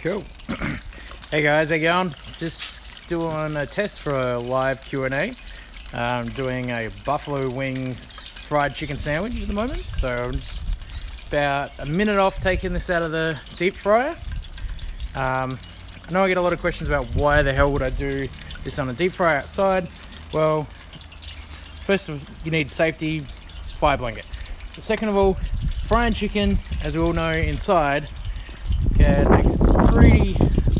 Cool. Hey guys, how you going? Just doing a test for a live Q&A. I'm doing a buffalo wing fried chicken sandwich at the moment. So I'm just about a minute off taking this out of the deep fryer. I know I get a lot of questions about why the hell would I do this on a deep fryer outside. Well, first of all, you need safety fire blanket. Second of all, frying chicken, as we all know, inside can make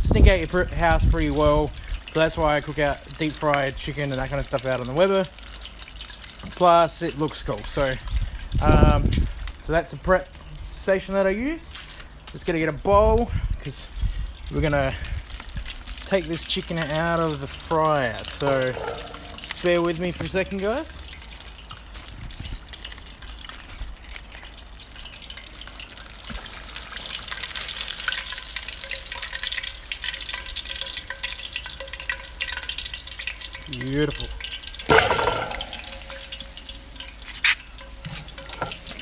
stink out your house pretty well. So that's why I cook out deep fried chicken and that kind of stuff out on the Weber. Plus, it looks cool. So that's a prep station that I use. Just gotta get a bowl because we're gonna take this chicken out of the fryer. So just bear with me for a second, guys. Beautiful.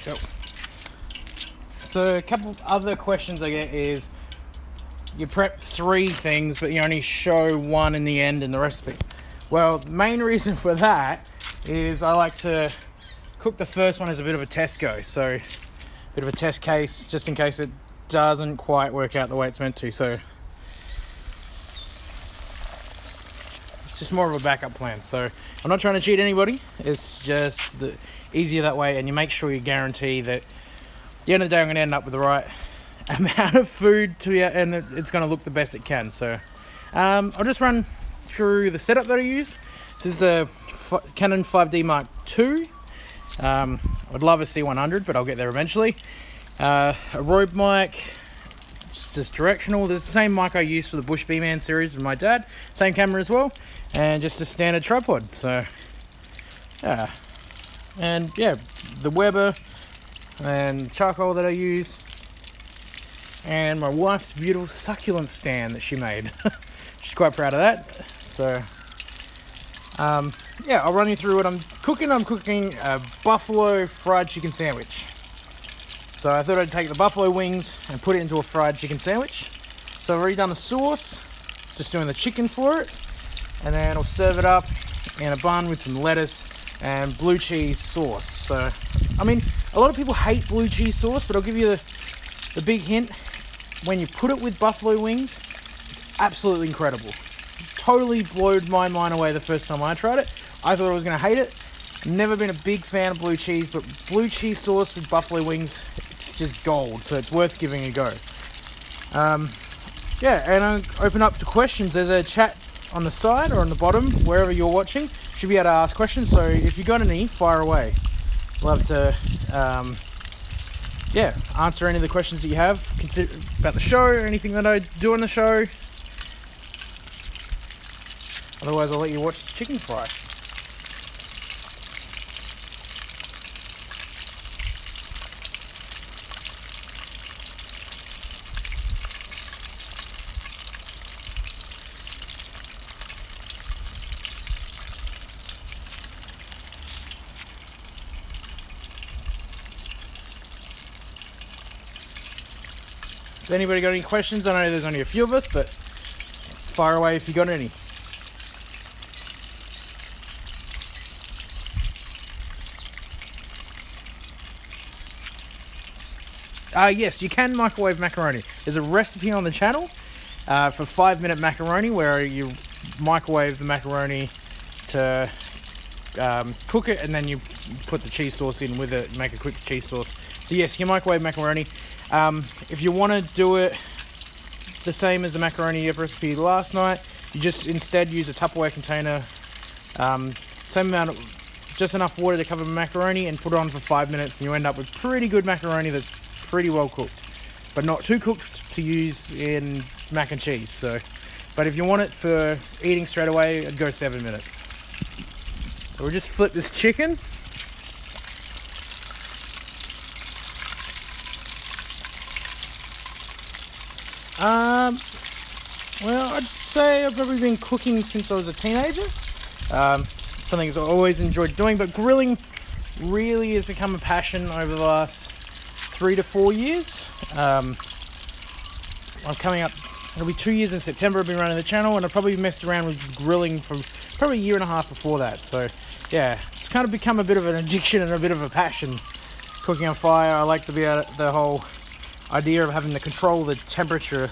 Go. So a couple other questions I get is, you prep 3 things but you only show 1 in the end in the recipe. Well, the main reason for that is I like to cook the first one as a bit of a test go. So a bit of a test case just in case it doesn't quite work out the way it's meant to. So just more of a backup plan. So I'm not trying to cheat anybody, it's just easier that way, and you make sure you guarantee that at the end of the day I'm going to end up with the right amount of food and it's going to look the best it can. So I'll just run through the setup that I use. This is a Canon 5D Mark II. I'd love a C100, but I'll get there eventually. A Rode mic, just directional. There's the same mic I use for the Bush B-Man series with my dad, same camera as well, and just a standard tripod. So yeah, and yeah, the Weber and charcoal that I use, and my wife's beautiful succulent stand that she made. She's quite proud of that. So yeah, I'll run you through what I'm cooking. I'm cooking a buffalo fried chicken sandwich. So I thought I'd take the buffalo wings and put it into a fried chicken sandwich. So I've already done the sauce, just doing the chicken for it. And then I'll serve it up in a bun with some lettuce and blue cheese sauce. So, I mean, a lot of people hate blue cheese sauce, but I'll give you the big hint. When you put it with buffalo wings, it's absolutely incredible. Totally blew my mind away the first time I tried it. I thought I was gonna hate it. Never been a big fan of blue cheese, but blue cheese sauce with buffalo wings, it's just gold, so it's worth giving a go. Yeah, and I'll open up to questions. There's a chat on the side or on the bottom, wherever you're watching. Should be able to ask questions, so if you got any, fire away. Love to yeah, answer any of the questions that you have about the show, or anything that I do on the show. Otherwise, I'll let you watch the chicken fry. Has anybody got any questions? I know there's only a few of us, but fire away if you got any. Yes, you can microwave macaroni. There's a recipe on the channel for 5-minute macaroni where you microwave the macaroni to cook it, and then you put the cheese sauce in with it, make a quick cheese sauce. So yes, you can microwave macaroni. If you want to do it the same as the macaroni recipe last night, you just instead use a Tupperware container, same amount of, just enough water to cover the macaroni, and put it on for 5 minutes, and you end up with pretty good macaroni that's pretty well cooked, but not too cooked to use in mac and cheese. So, but if you want it for eating straight away, I'd go 7 minutes. So we'll just flip this chicken. Well, I'd say I've probably been cooking since I was a teenager. Something I've always enjoyed doing, but grilling really has become a passion over the last 3 to 4 years. I'm coming up It'll be 2 years in September I've been running the channel, and I've probably messed around with grilling for probably a year and a half before that. So yeah, it's kind of become a bit of an addiction and a bit of a passion, cooking on fire. I like to be the whole idea of having to control the temperature.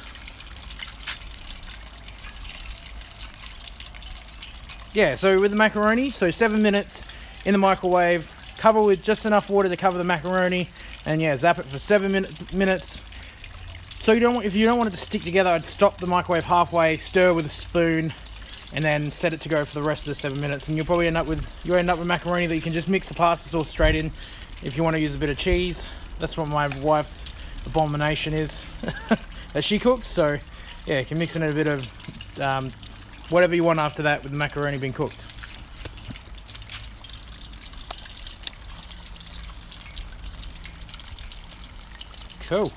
Yeah, so with the macaroni, so 7 minutes in the microwave, cover with just enough water to cover the macaroni, and yeah, zap it for 7 minutes. So if you don't want it to stick together, I'd stop the microwave halfway, stir with a spoon, and then set it to go for the rest of the 7 minutes. And you'll probably end up with macaroni that you can just mix the pasta sauce straight in. If you want to use a bit of cheese, that's what my wife's abomination is that she cooks. So yeah, you can mix in a bit of whatever you want after that with the macaroni being cooked. Cool.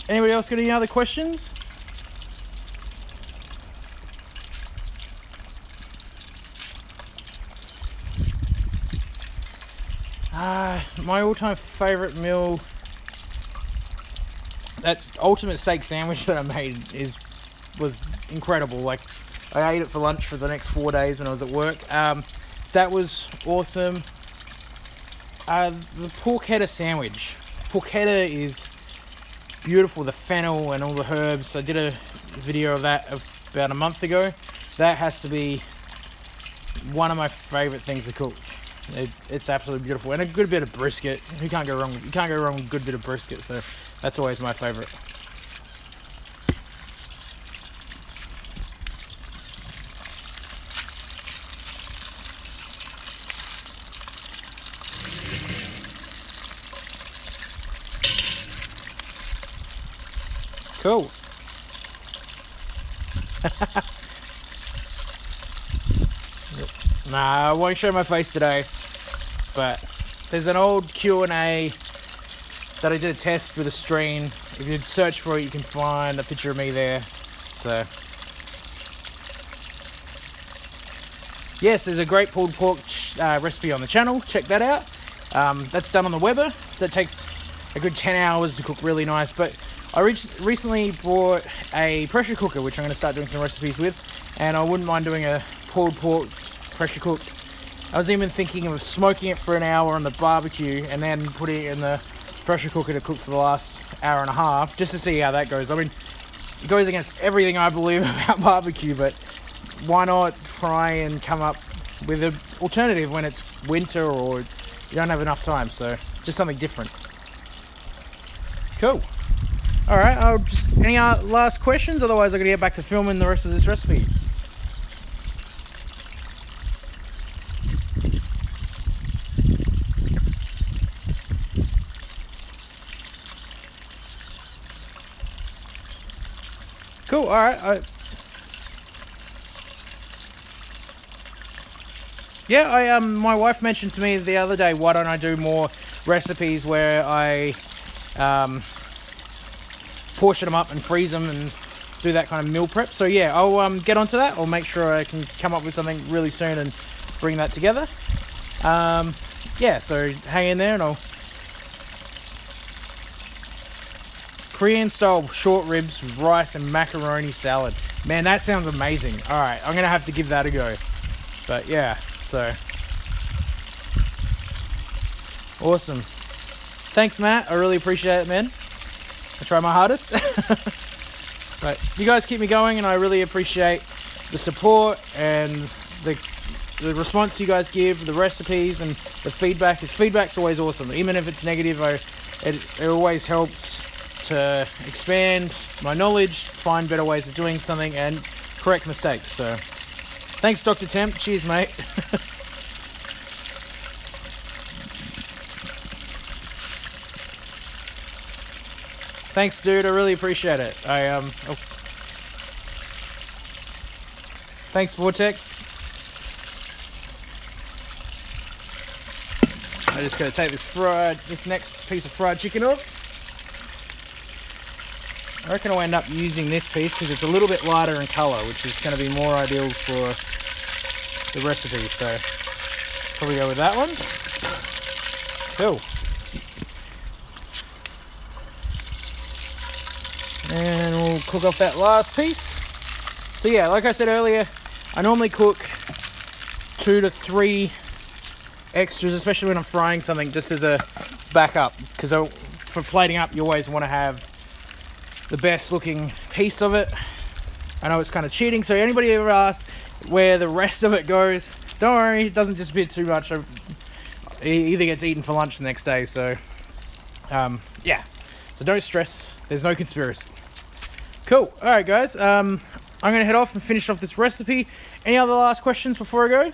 Anybody else got any other questions? My all-time favorite meal, that's ultimate steak sandwich that I made, was incredible. Like, I ate it for lunch for the next 4 days when I was at work. That was awesome. The porchetta sandwich. Porchetta is beautiful, the fennel and all the herbs. I did a video of that about a month ago. That has to be one of my favorite things to cook. It's absolutely beautiful, and a good bit of brisket. You can't go wrong with a good bit of brisket. So that's always my favorite. Cool. Nah, I won't show my face today, but there's an old Q&A that I did a test with a stream. If you search for it, you can find a picture of me there. So yes, there's a great pulled pork recipe on the channel. Check that out. That's done on the Weber. That takes a good 10 hours to cook really nice. But I recently bought a pressure cooker, which I'm going to start doing some recipes with, and I wouldn't mind doing a pulled pork pressure cooked. I was even thinking of smoking it for an hour on the barbecue and then putting it in the pressure cooker to cook for the last hour and a half, just to see how that goes. I mean, it goes against everything I believe about barbecue, but why not try and come up with an alternative when it's winter or you don't have enough time? So just something different. Cool. All right, any last questions? Otherwise I'm gonna get back to filming the rest of this recipe. Cool. All right. Yeah, my wife mentioned to me the other day, why don't I do more recipes where I portion them up and freeze them and do that kind of meal prep. So yeah, I'll get onto that. I'll make sure I can come up with something really soon and bring that together. Yeah, so hang in there, and I'll Korean style short ribs with rice and macaroni salad. Man, that sounds amazing. All right, I'm gonna have to give that a go. But yeah, so awesome. Thanks, Matt. I really appreciate it, man. I try my hardest. But you guys keep me going, and I really appreciate the support and the response you guys give, the recipes and the feedback. Feedback's always awesome. Even if it's negative, it always helps to expand my knowledge, find better ways of doing something, and correct mistakes. So thanks, Dr. Temp. Cheers, mate. Thanks, dude. I really appreciate it. Thanks, Vortex. I just gotta take this next piece of fried chicken off. I reckon I'll end up using this piece because it's a little bit lighter in colour, which is going to be more ideal for the recipe. So probably go with that one. Cool. And we'll cook off that last piece. So yeah, like I said earlier, I normally cook 2 to 3 extras, especially when I'm frying something, just as a backup, because for plating up you always want to have the best looking piece of it. I know it's kind of cheating, so anybody ever asks where the rest of it goes, don't worry, it doesn't disappear too much. It either gets eaten for lunch the next day, so yeah, so don't stress, there's no conspiracy. Cool. Alright guys, I'm gonna head off and finish off this recipe. Any other last questions before I go?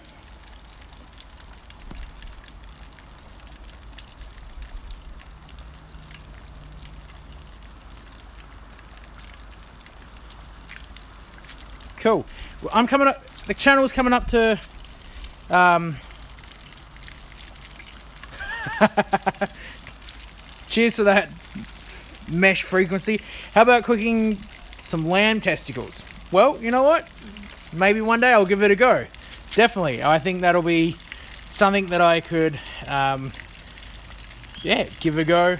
Cool. Well, I'm coming up, the channel's coming up to cheers for that mesh frequency. How about cooking some lamb testicles? Well, you know what? Maybe one day I'll give it a go. Definitely. I think that'll be something that I could yeah, give a go.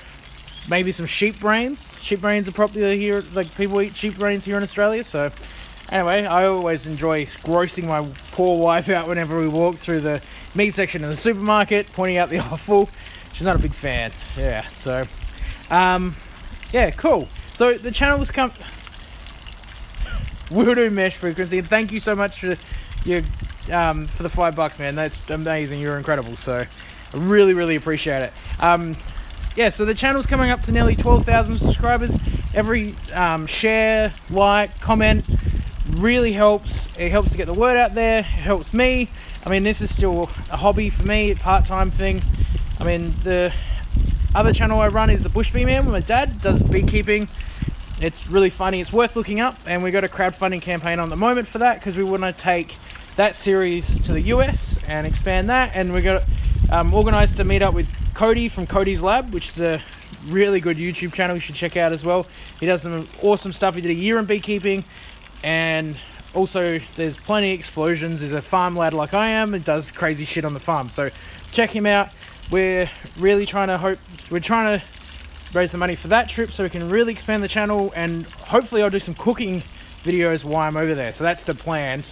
Maybe some sheep brains. Sheep brains are popular here, like people eat sheep brains here in Australia, so anyway, I always enjoy grossing my poor wife out whenever we walk through the meat section in the supermarket, pointing out the offal. She's not a big fan. Yeah, so yeah, cool. So the channel's come Voodoo Mesh Frequency, and thank you so much for your for the $5, man. That's amazing. You're incredible. So I really appreciate it. Yeah, so the channel's coming up to nearly 12,000 subscribers. Every share, like, comment really helps. It helps to get the word out there. It helps me. I mean, this is still a hobby for me, a part-time thing. I mean, the other channel I run is the Bush Bee Man, where my dad does beekeeping. It's really funny. It's worth looking up, and we got a crowdfunding campaign on the moment for that, because we want to take that series to the US and expand that. And we got organized to meet up with Cody from Cody's Lab, which is a really good YouTube channel you should check out as well. He does some awesome stuff. He did a year in beekeeping, and also there's plenty of explosions. He's a farm lad like I am, and does crazy shit on the farm, so check him out. We're really trying to raise the money for that trip so we can really expand the channel, and hopefully I'll do some cooking videos while I'm over there. So that's the plan. So